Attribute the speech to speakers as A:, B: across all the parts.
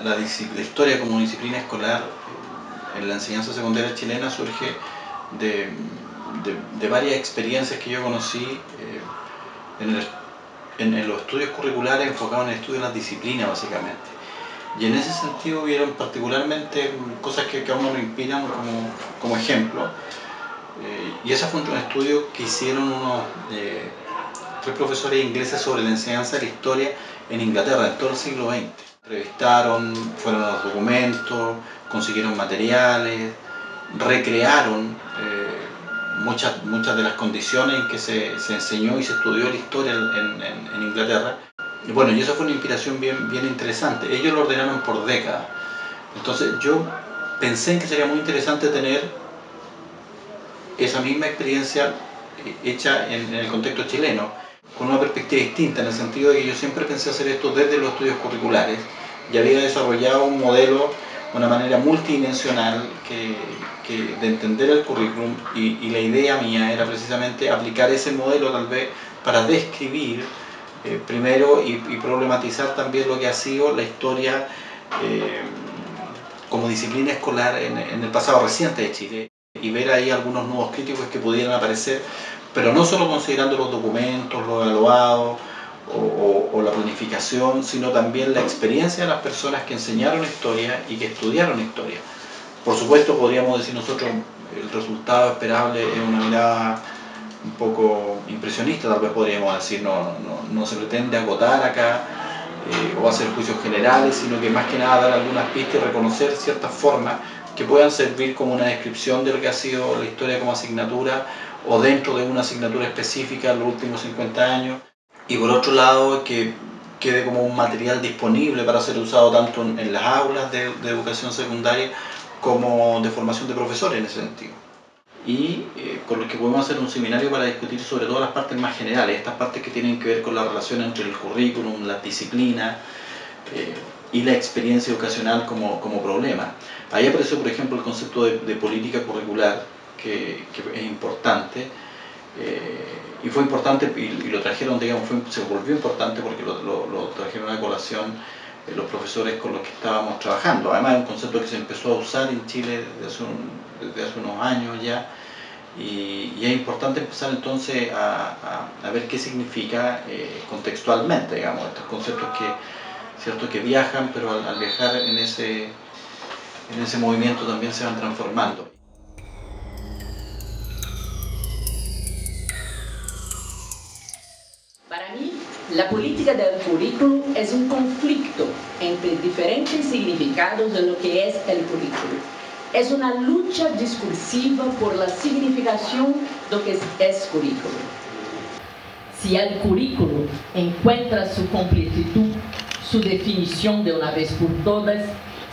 A: la historia como disciplina escolar en la enseñanza secundaria chilena surge de varias experiencias que yo conocí en los estudios curriculares enfocados en el estudio de las disciplinas básicamente. Y en ese sentido hubieron particularmente cosas que a uno lo inspiran como ejemplo. Y ese fue un estudio que hicieron unos 3 profesores ingleses sobre la enseñanza de la historia en Inglaterra en todo el siglo XX. Entrevistaron, fueron a los documentos, consiguieron materiales, recrearon muchas de las condiciones en que se enseñó y se estudió la historia en Inglaterra. Y bueno, y eso fue una inspiración bien interesante. Ellos lo ordenaron por décadas. Entonces yo pensé en que sería muy interesante tener esa misma experiencia hecha en el contexto chileno, con una perspectiva distinta, en el sentido de que yo siempre pensé hacer esto desde los estudios curriculares y había desarrollado un modelo, una manera multidimensional de entender el currículum y la idea mía era precisamente aplicar ese modelo tal vez para describir primero y problematizar también lo que ha sido la historia como disciplina escolar en el pasado reciente de Chile y ver ahí algunos nuevos críticos que pudieran aparecer, pero no solo considerando los documentos, los evaluados o la planificación, sino también la experiencia de las personas que enseñaron historia y que estudiaron historia. Por supuesto, podríamos decir nosotros, el resultado esperable es una mirada un poco impresionista, tal vez podríamos decir, no se pretende agotar acá o hacer juicios generales, sino que más que nada dar algunas pistas y reconocer ciertas formas que puedan servir como una descripción de lo que ha sido la historia como asignatura o dentro de una asignatura específica en los últimos 50 años. Y por otro lado, que quede como un material disponible para ser usado tanto en las aulas de educación secundaria como de formación de profesores en ese sentido. Y con los que podemos hacer un seminario para discutir sobre todo las partes más generales, estas partes que tienen que ver con la relación entre el currículum, las disciplinas y la experiencia educacional como problema. Ahí apareció, por ejemplo, el concepto de política curricular, que es importante, y fue importante, y lo trajeron, digamos, se volvió importante porque lo trajeron a colación los profesores con los que estábamos trabajando. Además es un concepto que se empezó a usar en Chile desde hace unos años ya, y es importante empezar entonces a ver qué significa contextualmente, digamos, estos conceptos que viajan, pero al viajar en ese movimiento también se van transformando.
B: Para mí, la política del currículo es un conflicto entre diferentes significados de lo que es el currículo. Es una lucha discursiva por la significación de lo que es currículo. Si el currículo encuentra su completitud, su definición de una vez por todas,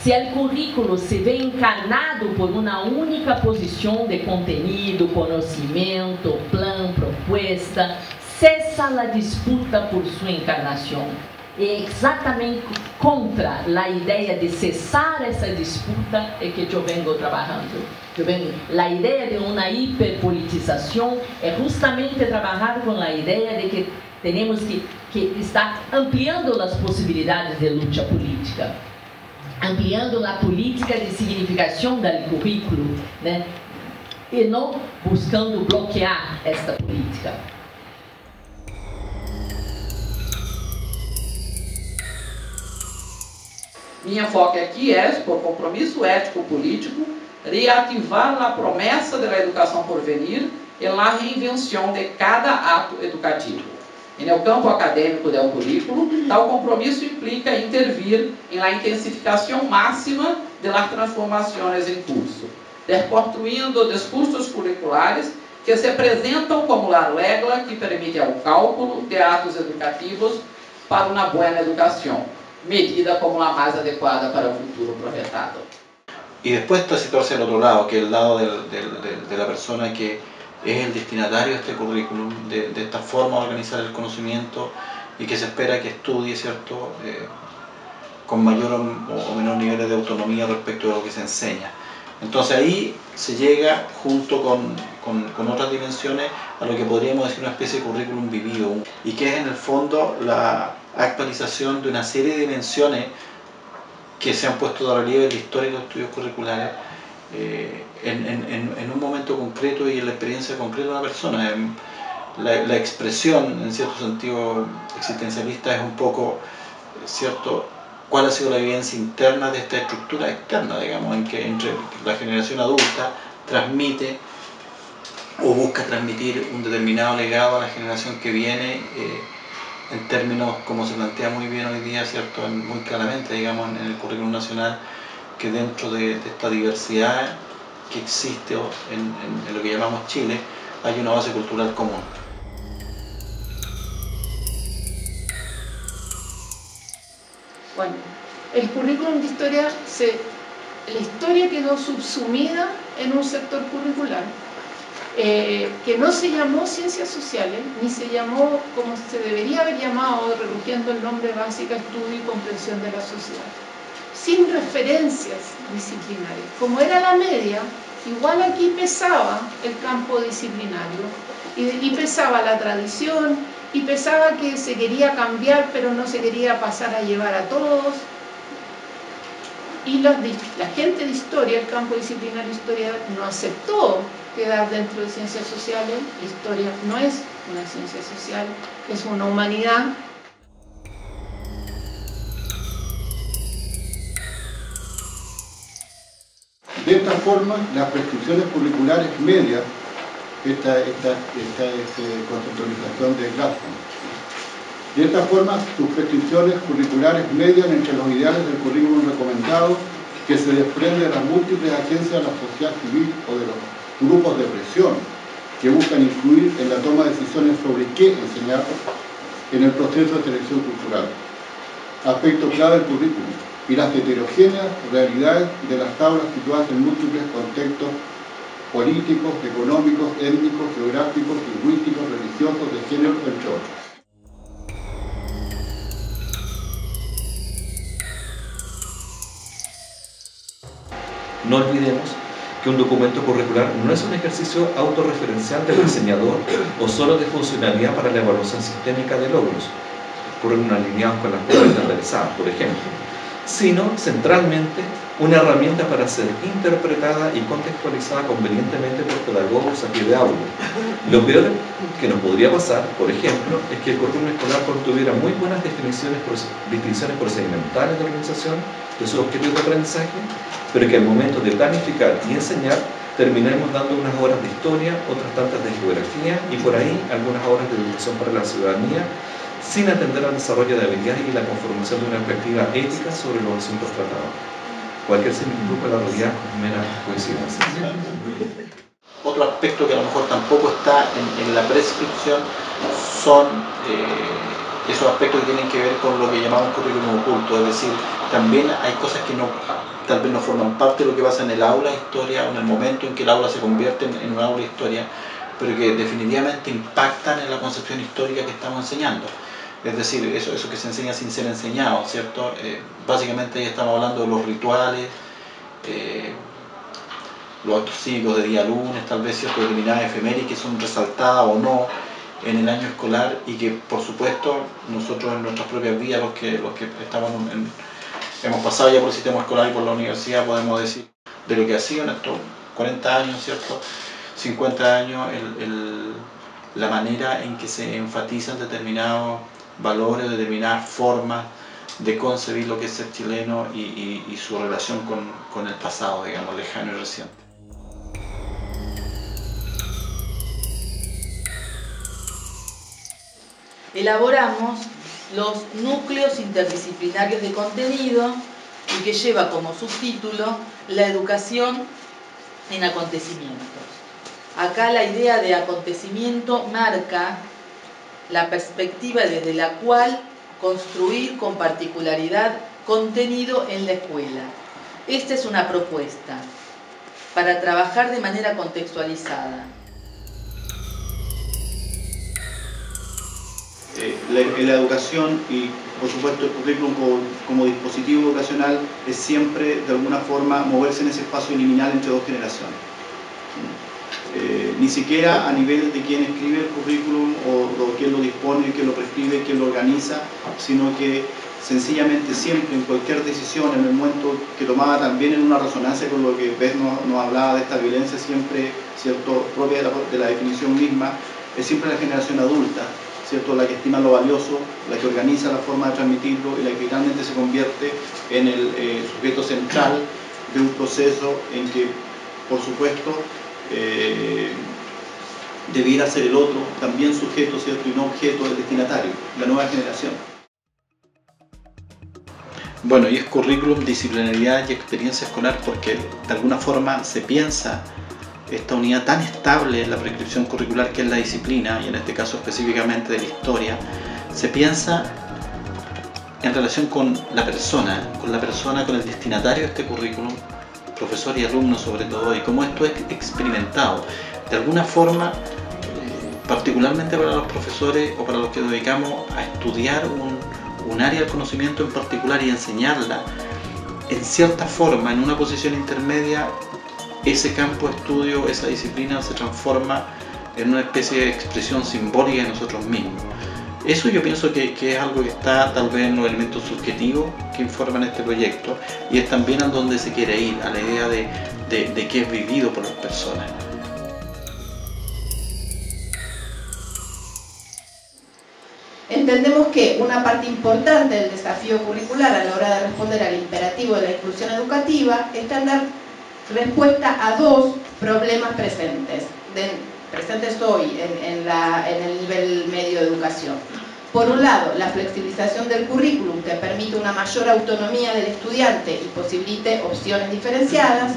B: si el currículo se ve encarnado por una única posición de contenido, conocimiento, plan, propuesta, cessa a disputa por sua encarnação. E exatamente contra a ideia de cessar essa disputa é que eu venho trabalhando. A ideia de uma hiperpolitização é justamente trabalhar com a ideia de que temos que estar ampliando as possibilidades de luta política, ampliando a política de significação do currículo, né? E não buscando bloquear esta política.
C: Mi enfoque aqui é, por compromisso ético-político, reativar a promessa da educação por venir e a reinvenção de cada ato educativo. No campo acadêmico do currículo, tal compromisso implica intervir em la intensificação máxima de las transformações em curso, desconstruindo discursos curriculares que se apresentam como la regla que permite o cálculo de atos educativos para uma boa educação, medida como la más adecuada para el futuro proyectado.
A: Y después está situarse al otro lado, que es el lado de la persona que es el destinatario de este currículum, de esta forma de organizar el conocimiento y que se espera que estudie, ¿cierto?, con mayor o menor niveles de autonomía respecto de lo que se enseña. Entonces ahí se llega, junto con otras dimensiones, a lo que podríamos decir una especie de currículum vivido, y que es en el fondo la actualización de una serie de dimensiones que se han puesto de relieve en la historia de los estudios curriculares en un momento concreto y en la experiencia concreta de una persona. La expresión, en cierto sentido existencialista, es un poco, ¿cierto?, cuál ha sido la vivencia interna de esta estructura externa, digamos, en que entre la generación adulta transmite o busca transmitir un determinado legado a la generación que viene, en términos, como se plantea muy bien hoy día, ¿cierto?, muy claramente, digamos, en el currículum nacional, que dentro de esta diversidad que existe en lo que llamamos Chile, hay una base cultural común.
D: Bueno, el currículum de historia, la historia quedó subsumida en un sector curricular que no se llamó ciencias sociales, ni se llamó como se debería haber llamado, recogiendo el nombre básica, estudio y comprensión de la sociedad, sin referencias disciplinarias. Como era la media, igual aquí pesaba el campo disciplinario, y pesaba la tradición, y pesaba que se quería cambiar, pero no se quería pasar a llevar a todos. Y la gente de historia, el campo disciplinario de historia, no aceptó quedar dentro de ciencias sociales. La historia no es una ciencia social, es una humanidad.
E: De esta forma, las prescripciones curriculares medias, esta es conceptualización de Glasgow. De esta forma, sus prescripciones curriculares median entre los ideales del currículum recomendado, que se desprende de las múltiples agencias de la sociedad civil o de los grupos de presión que buscan influir en la toma de decisiones sobre qué enseñar en el proceso de selección cultural. Aspecto clave del currículum y las heterogéneas realidades de las tablas situadas en múltiples contextos políticos, económicos, étnicos, geográficos, lingüísticos, religiosos, de género, entre otros.
F: No olvidemos que un documento curricular no es un ejercicio autorreferencial del diseñador o solo de funcionalidad para la evaluación sistémica de logros, currículum alineados con las pruebas estandarizadas, por ejemplo, sino centralmente una herramienta para ser interpretada y contextualizada convenientemente por pedagogos a pie de aula. Lo peor que nos podría pasar, por ejemplo, es que el currículum escolar contuviera muy buenas distinciones procedimentales de organización de sus objetivos de aprendizaje, pero que al momento de planificar y enseñar terminemos dando unas horas de historia, otras tantas de geografía y por ahí algunas horas de educación para la ciudadanía, sin atender al desarrollo de habilidades y la conformación de una perspectiva ética sobre los asuntos tratados. Cualquier similitud con la realidad es mera coincidencia.
A: Otro aspecto que a lo mejor tampoco está en la prescripción son esos aspectos que tienen que ver con lo que llamamos currículum oculto, es decir, también hay cosas que tal vez no forman parte de lo que pasa en el aula de historia o en el momento en que el aula se convierte en un aula de historia, pero que definitivamente impactan en la concepción histórica que estamos enseñando. Es decir, eso que se enseña sin ser enseñado, ¿cierto? Básicamente ahí estamos hablando de los rituales, los actos cívicos de día lunes, tal vez ciertas determinadas efemérides que son resaltadas o no en el año escolar y que, por supuesto, nosotros en nuestras propias vidas, los que estamos hemos pasado ya por el sistema escolar y por la universidad, podemos decir de lo que ha sido en estos 40 años, ¿cierto? 50 años, la manera en que se enfatizan determinados valores, determinadas formas de concebir lo que es ser chileno y su relación con el pasado, digamos, lejano y reciente.
G: Elaboramos los núcleos interdisciplinarios de contenido y que lleva como subtítulo la educación en acontecimientos. Acá la idea de acontecimiento marca la perspectiva desde la cual construir con particularidad contenido en la escuela. Esta es una propuesta para trabajar de manera contextualizada.
H: En la educación y por supuesto el currículum como dispositivo educacional es siempre de alguna forma moverse en ese espacio liminal entre dos generaciones. Ni siquiera a nivel de quien escribe el currículum o quien lo dispone, quien lo prescribe, quien lo organiza, sino que sencillamente siempre en cualquier decisión, en el momento que tomaba también en una resonancia con lo que Beth nos hablaba de esta violencia siempre, ¿cierto?, propia de la definición misma, es siempre la generación adulta, ¿cierto?, la que estima lo valioso, la que organiza la forma de transmitirlo y la que finalmente se convierte en el sujeto central de un proceso en que, por supuesto, debiera ser el otro también sujeto, ¿cierto?, y no objeto del destinatario, la nueva generación.
A: Bueno, y es currículum, disciplinaridad y experiencia escolar porque de alguna forma se piensa esta unidad tan estable en la prescripción curricular que es la disciplina, y en este caso específicamente de la historia, se piensa en relación con la persona, con el destinatario de este currículum, profesor y alumno sobre todo, y cómo esto es experimentado. De alguna forma, particularmente para los profesores o para los que nos dedicamos a estudiar un área del conocimiento en particular y enseñarla, en cierta forma, en una posición intermedia, ese campo de estudio, esa disciplina se transforma en una especie de expresión simbólica de nosotros mismos. Eso yo pienso que es algo que está tal vez en los elementos subjetivos que informan este proyecto, y es también a donde se quiere ir, a la idea de que es vivido por las personas.
I: Entendemos que una parte importante del desafío curricular a la hora de responder al imperativo de la inclusión educativa está en dar respuesta a dos problemas presentes hoy en el nivel medio de educación. Por un lado, la flexibilización del currículum que permite una mayor autonomía del estudiante y posibilite opciones diferenciadas,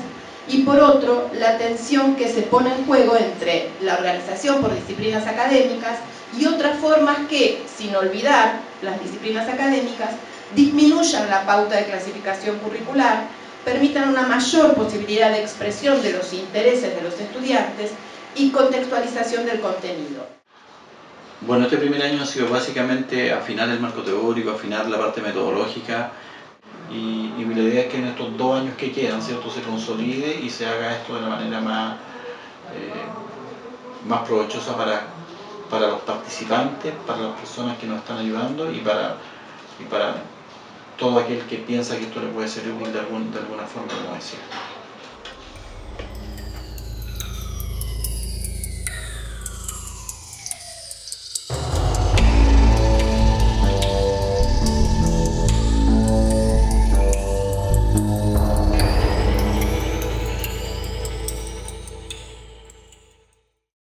I: y por otro, la tensión que se pone en juego entre la organización por disciplinas académicas y otras formas que, sin olvidar las disciplinas académicas, disminuyan la pauta de clasificación curricular, permitan una mayor posibilidad de expresión de los intereses de los estudiantes y contextualización del contenido.
A: Bueno, este primer año ha sido básicamente afinar el marco teórico, afinar la parte metodológica, y la idea es que en estos 2 años que quedan, ¿cierto?, se consolide y se haga esto de la manera más provechosa para los participantes, para las personas que nos están ayudando y para todo aquel que piensa que esto le puede ser útil de alguna forma, como decía.